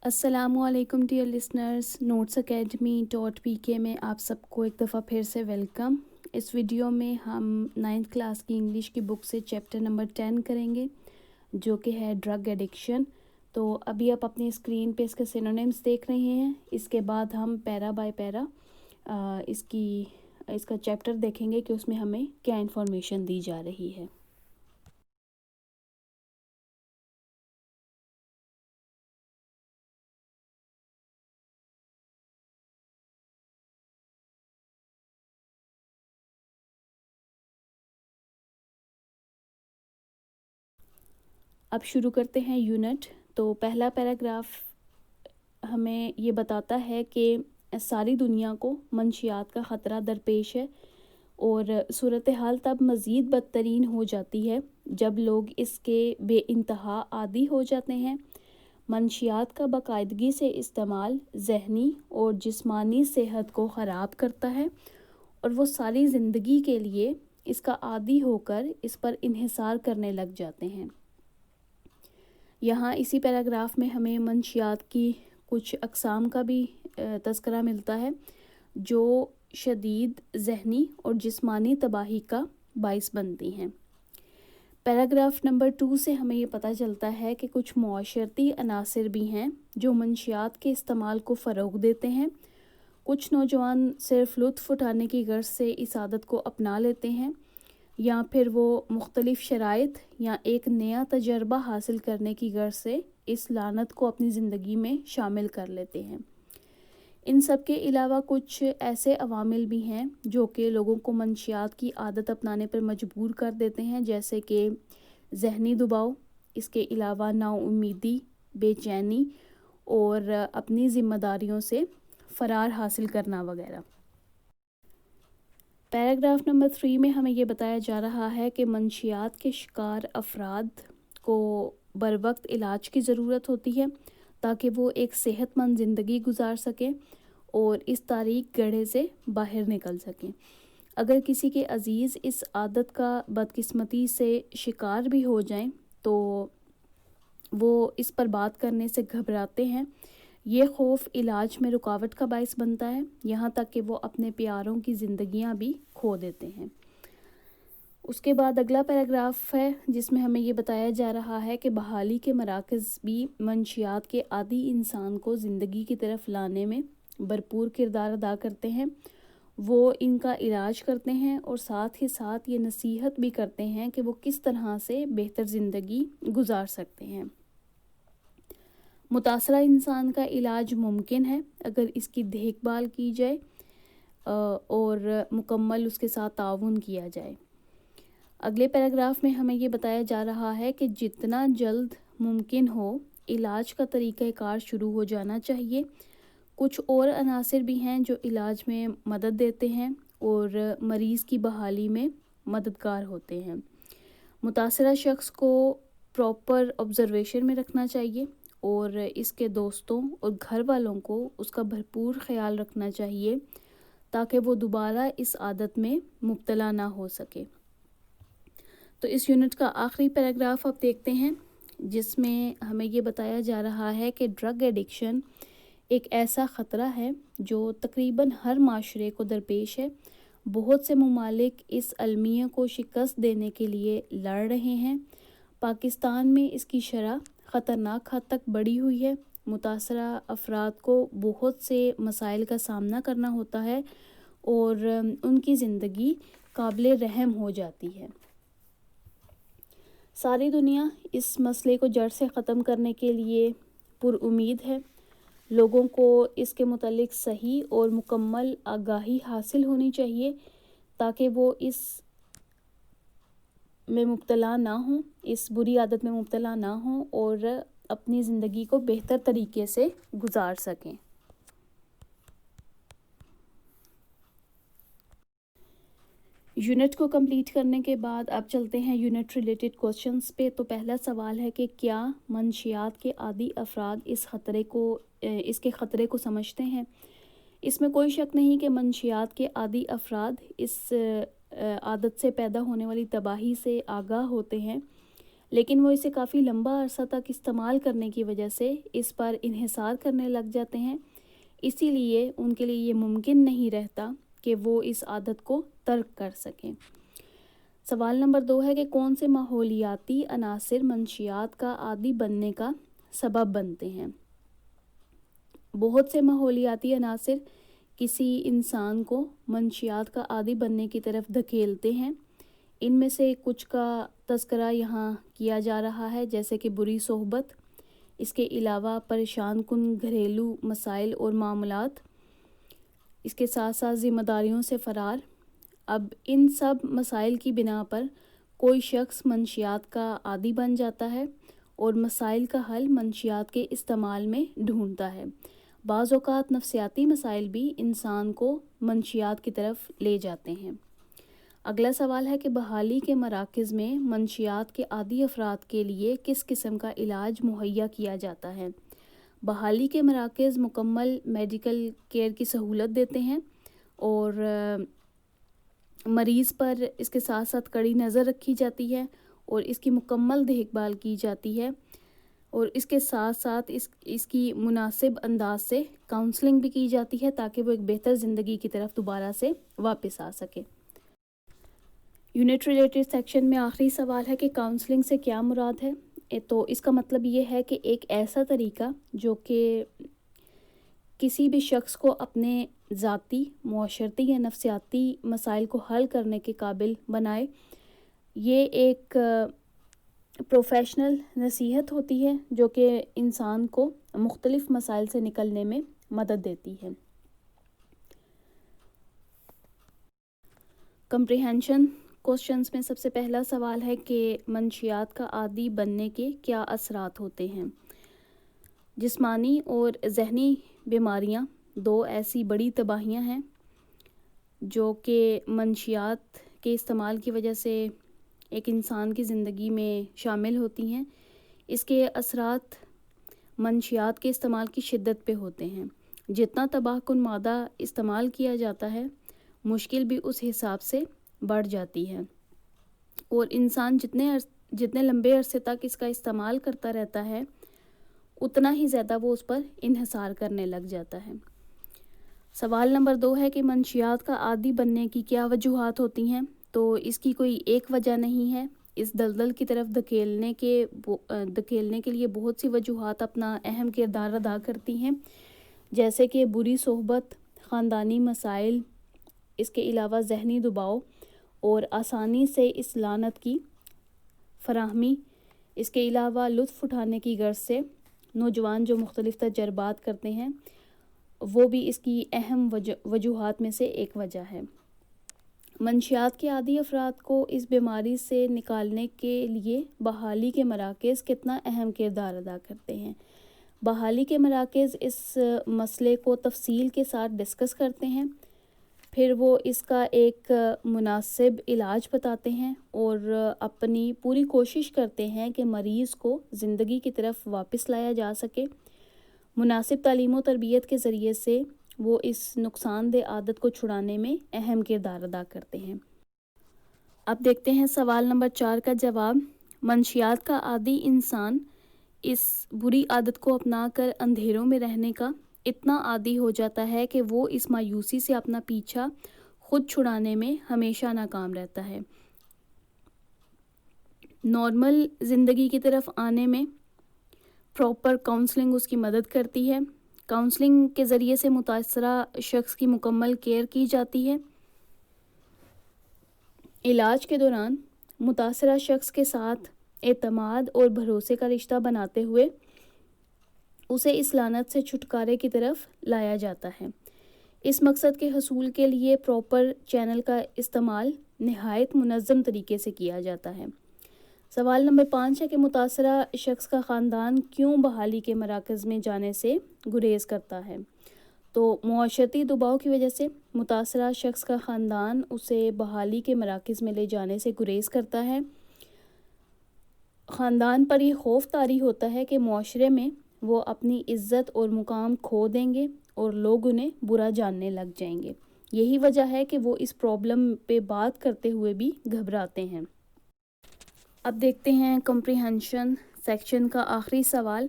السلام علیکم dear listeners, Notes Academy .pk میں آپ سب کو ایک دفعہ پھر سے ویلکم۔ اس ویڈیو میں ہم 9th کلاس کی انگلش کی بک سے چیپٹر نمبر 10 کریں گے جو کہ ہے ڈرگ ایڈکشن۔ تو ابھی آپ اپنی اسکرین پہ اس کے سینونیمز دیکھ رہے ہیں۔ اس کے بعد ہم پیرا بائی پیرا اس کا چیپٹر دیکھیں گے کہ اس میں ہمیں کیا انفارمیشن دی جا رہی ہے۔ اب شروع کرتے ہیں یونٹ۔ تو پہلا پیراگراف ہمیں یہ بتاتا ہے کہ ساری دنیا کو منشیات کا خطرہ درپیش ہے اور صورتحال تب مزید بدترین ہو جاتی ہے جب لوگ اس کے بے انتہا عادی ہو جاتے ہیں۔ منشیات کا باقاعدگی سے استعمال ذہنی اور جسمانی صحت کو خراب کرتا ہے اور وہ ساری زندگی کے لیے اس کا عادی ہو کر اس پر انحصار کرنے لگ جاتے ہیں۔ یہاں اسی پیراگراف میں ہمیں منشیات کی کچھ اقسام کا بھی تذکرہ ملتا ہے جو شدید ذہنی اور جسمانی تباہی کا باعث بنتی ہیں۔ پیراگراف نمبر 2 سے ہمیں یہ پتہ چلتا ہے کہ کچھ معاشرتی عناصر بھی ہیں جو منشیات کے استعمال کو فروغ دیتے ہیں۔ کچھ نوجوان صرف لطف اٹھانے کی غرض سے اس عادت کو اپنا لیتے ہیں یا پھر وہ مختلف شرائط یا ایک نیا تجربہ حاصل کرنے کی غرض سے اس لعنت کو اپنی زندگی میں شامل کر لیتے ہیں۔ ان سب کے علاوہ کچھ ایسے عوامل بھی ہیں جو کہ لوگوں کو منشیات کی عادت اپنانے پر مجبور کر دیتے ہیں، جیسے کہ ذہنی دباؤ، اس کے علاوہ نا امیدی، بے چینی اور اپنی ذمہ داریوں سے فرار حاصل کرنا وغیرہ۔ پیراگراف نمبر 3 میں ہمیں یہ بتایا جا رہا ہے کہ منشیات کے شکار افراد کو بروقت علاج کی ضرورت ہوتی ہے تاکہ وہ ایک صحت مند زندگی گزار سکیں اور اس تاریک گڑھے سے باہر نکل سکیں۔ اگر کسی کے عزیز اس عادت کا بدقسمتی سے شکار بھی ہو جائیں تو وہ اس پر بات کرنے سے گھبراتے ہیں۔ یہ خوف علاج میں رکاوٹ کا باعث بنتا ہے، یہاں تک کہ وہ اپنے پیاروں کی زندگیاں بھی کھو دیتے ہیں۔ اس کے بعد اگلا پیراگراف ہے جس میں ہمیں یہ بتایا جا رہا ہے کہ بحالی کے مراکز بھی منشیات کے عادی انسان کو زندگی کی طرف لانے میں بھرپور کردار ادا کرتے ہیں۔ وہ ان کا علاج کرتے ہیں اور ساتھ ہی ساتھ یہ نصیحت بھی کرتے ہیں کہ وہ کس طرح سے بہتر زندگی گزار سکتے ہیں۔ متاثرہ انسان کا علاج ممکن ہے اگر اس کی دیکھ بھال کی جائے اور مکمل اس کے ساتھ تعاون کیا جائے۔ اگلے پیراگراف میں ہمیں یہ بتایا جا رہا ہے کہ جتنا جلد ممکن ہو علاج کا طریقہ کار شروع ہو جانا چاہیے۔ کچھ اور عناصر بھی ہیں جو علاج میں مدد دیتے ہیں اور مریض کی بحالی میں مددگار ہوتے ہیں۔ متاثرہ شخص کو پراپر آبزرویشن میں رکھنا چاہیے اور اس کے دوستوں اور گھر والوں کو اس کا بھرپور خیال رکھنا چاہیے تاکہ وہ دوبارہ اس عادت میں مبتلا نہ ہو سکے۔ تو اس یونٹ کا آخری پیراگراف آپ دیکھتے ہیں جس میں ہمیں یہ بتایا جا رہا ہے کہ ڈرگ ایڈکشن ایک ایسا خطرہ ہے جو تقریباً ہر معاشرے کو درپیش ہے۔ بہت سے ممالک اس المیہ کو شکست دینے کے لیے لڑ رہے ہیں۔ پاکستان میں اس کی شرح خطرناک حد تک بڑھی ہوئی ہے۔ متاثرہ افراد کو بہت سے مسائل کا سامنا کرنا ہوتا ہے اور ان کی زندگی قابل رحم ہو جاتی ہے۔ ساری دنیا اس مسئلے کو جڑ سے ختم کرنے کے لیے پر امید ہے۔ لوگوں کو اس کے متعلق صحیح اور مکمل آگاہی حاصل ہونی چاہیے تاکہ وہ اس میں مبتلا نہ ہوں، اس بری عادت میں مبتلا نہ ہوں اور اپنی زندگی کو بہتر طریقے سے گزار سکیں۔ یونٹ کو کمپلیٹ کرنے کے بعد اب چلتے ہیں یونٹ ریلیٹڈ کوسچنز پہ۔ تو پہلا سوال ہے کہ کیا منشیات کے عادی افراد اس کے خطرے کو سمجھتے ہیں؟ اس میں کوئی شک نہیں کہ منشیات کے عادی افراد اس عادت سے پیدا ہونے والی تباہی سے آگاہ ہوتے ہیں، لیکن وہ اسے کافی لمبا عرصہ تک استعمال کرنے کی وجہ سے اس پر انحصار کرنے لگ جاتے ہیں، اسی لیے ان کے لیے یہ ممکن نہیں رہتا کہ وہ اس عادت کو ترک کر سکیں۔ سوال نمبر 2 ہے کہ کون سے ماحولیاتی عناصر منشیات کا عادی بننے کا سبب بنتے ہیں؟ بہت سے ماحولیاتی عناصر کسی انسان کو منشیات کا عادی بننے کی طرف دھکیلتے ہیں۔ ان میں سے کچھ کا تذکرہ یہاں کیا جا رہا ہے، جیسے کہ بری صحبت، اس کے علاوہ پریشان کن گھریلو مسائل اور معاملات، اس کے ساتھ ساتھ ذمہ داریوں سے فرار۔ اب ان سب مسائل کی بنا پر کوئی شخص منشیات کا عادی بن جاتا ہے اور مسائل کا حل منشیات کے استعمال میں ڈھونڈتا ہے۔ بعض اوقات نفسیاتی مسائل بھی انسان کو منشیات کی طرف لے جاتے ہیں۔ اگلا سوال ہے کہ بحالی کے مراکز میں منشیات کے عادی افراد کے لیے کس قسم کا علاج مہیا کیا جاتا ہے؟ بحالی کے مراکز مکمل میڈیکل کیئر کی سہولت دیتے ہیں اور مریض پر اس کے ساتھ ساتھ کڑی نظر رکھی جاتی ہے اور اس کی مکمل دیکھ بھال کی جاتی ہے، اور اس کے ساتھ ساتھ اس کی مناسب انداز سے کاؤنسلنگ بھی کی جاتی ہے تاکہ وہ ایک بہتر زندگی کی طرف دوبارہ سے واپس آ سکے۔ یونٹ ریلیٹڈ سیکشن میں آخری سوال ہے کہ کاؤنسلنگ سے کیا مراد ہے؟ تو اس کا مطلب یہ ہے کہ ایک ایسا طریقہ جو کہ کسی بھی شخص کو اپنے ذاتی، معاشرتی یا نفسیاتی مسائل کو حل کرنے کے قابل بنائے۔ یہ ایک پروفیشنل نصیحت ہوتی ہے جو کہ انسان کو مختلف مسائل سے نکلنے میں مدد دیتی ہے۔ کمپریہنشن کوسچنز میں سب سے پہلا سوال ہے کہ منشیات کا عادی بننے کے کیا اثرات ہوتے ہیں؟ جسمانی اور ذہنی بیماریاں دو ایسی بڑی تباہیاں ہیں جو کہ منشیات کے استعمال کی وجہ سے ایک انسان کی زندگی میں شامل ہوتی ہیں۔ اس کے اثرات منشیات کے استعمال کی شدت پہ ہوتے ہیں۔ جتنا تباہ کن مادہ استعمال کیا جاتا ہے، مشکل بھی اس حساب سے بڑھ جاتی ہے، اور انسان جتنے لمبے عرصے تک اس کا استعمال کرتا رہتا ہے، اتنا ہی زیادہ وہ اس پر انحصار کرنے لگ جاتا ہے۔ سوال نمبر 2 ہے کہ منشیات کا عادی بننے کی کیا وجوہات ہوتی ہیں؟ تو اس کی کوئی ایک وجہ نہیں ہے۔ اس دلدل کی طرف دھکیلنے کے لیے بہت سی وجوہات اپنا اہم کردار ادا کرتی ہیں، جیسے کہ بری صحبت، خاندانی مسائل، اس کے علاوہ ذہنی دباؤ اور آسانی سے اس لعنت کی فراہمی۔ اس کے علاوہ لطف اٹھانے کی غرض سے نوجوان جو مختلف تجربات کرتے ہیں، وہ بھی اس کی اہم وجوہات میں سے ایک وجہ ہے۔ منشیات کے عادی افراد کو اس بیماری سے نکالنے کے لیے بحالی کے مراکز کتنا اہم کردار ادا کرتے ہیں؟ بحالی کے مراکز اس مسئلے کو تفصیل کے ساتھ ڈسکس کرتے ہیں، پھر وہ اس کا ایک مناسب علاج بتاتے ہیں اور اپنی پوری کوشش کرتے ہیں کہ مریض کو زندگی کی طرف واپس لایا جا سکے۔ مناسب تعلیم و تربیت کے ذریعے سے وہ اس نقصان دہ عادت کو چھڑانے میں اہم کردار ادا کرتے ہیں۔ اب دیکھتے ہیں سوال نمبر 4 کا جواب۔ منشیات کا عادی انسان اس بری عادت کو اپنا کر اندھیروں میں رہنے کا اتنا عادی ہو جاتا ہے کہ وہ اس مایوسی سے اپنا پیچھا خود چھڑانے میں ہمیشہ ناکام رہتا ہے۔ نارمل زندگی کی طرف آنے میں پراپر کاؤنسلنگ اس کی مدد کرتی ہے۔ کاؤنسلنگ کے ذریعے سے متاثرہ شخص کی مکمل کیئر کی جاتی ہے۔ علاج کے دوران متاثرہ شخص کے ساتھ اعتماد اور بھروسے کا رشتہ بناتے ہوئے اسے اس لعنت سے چھٹکارے کی طرف لایا جاتا ہے۔ اس مقصد کے حصول کے لیے پراپر چینل کا استعمال نہایت منظم طریقے سے کیا جاتا ہے۔ سوال نمبر 5 ہے کہ متاثرہ شخص کا خاندان کیوں بحالی کے مراکز میں جانے سے گریز کرتا ہے؟ تو معاشرتی دباؤ کی وجہ سے متاثرہ شخص کا خاندان اسے بحالی کے مراکز میں لے جانے سے گریز کرتا ہے۔ خاندان پر یہ خوف طاری ہوتا ہے کہ معاشرے میں وہ اپنی عزت اور مقام کھو دیں گے اور لوگ انہیں برا جاننے لگ جائیں گے۔ یہی وجہ ہے کہ وہ اس پرابلم پہ بات کرتے ہوئے بھی گھبراتے ہیں۔ اب دیکھتے ہیں کمپریہنشن سیکشن کا آخری سوال۔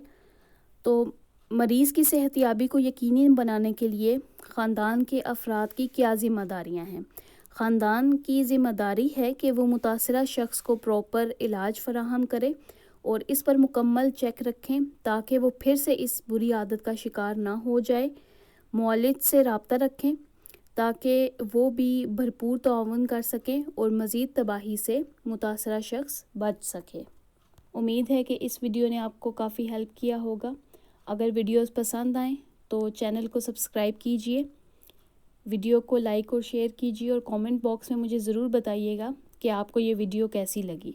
تو مریض کی صحت یابی کو یقینی بنانے کے لیے خاندان کے افراد کی کیا ذمہ داریاں ہیں؟ خاندان کی ذمہ داری ہے کہ وہ متاثرہ شخص کو پراپر علاج فراہم کرے اور اس پر مکمل چیک رکھیں تاکہ وہ پھر سے اس بری عادت کا شکار نہ ہو جائے۔ معالج سے رابطہ رکھیں تاکہ وہ بھی بھرپور تعاون کر سکیں اور مزید تباہی سے متاثرہ شخص بچ سکے۔ امید ہے کہ اس ویڈیو نے آپ کو کافی ہیلپ کیا ہوگا۔ اگر ویڈیوز پسند آئیں تو چینل کو سبسکرائب کیجیے، ویڈیو کو لائک اور شیئر کیجیے اور کامنٹ باکس میں مجھے ضرور بتائیے گا کہ آپ کو یہ ویڈیو کیسی لگی۔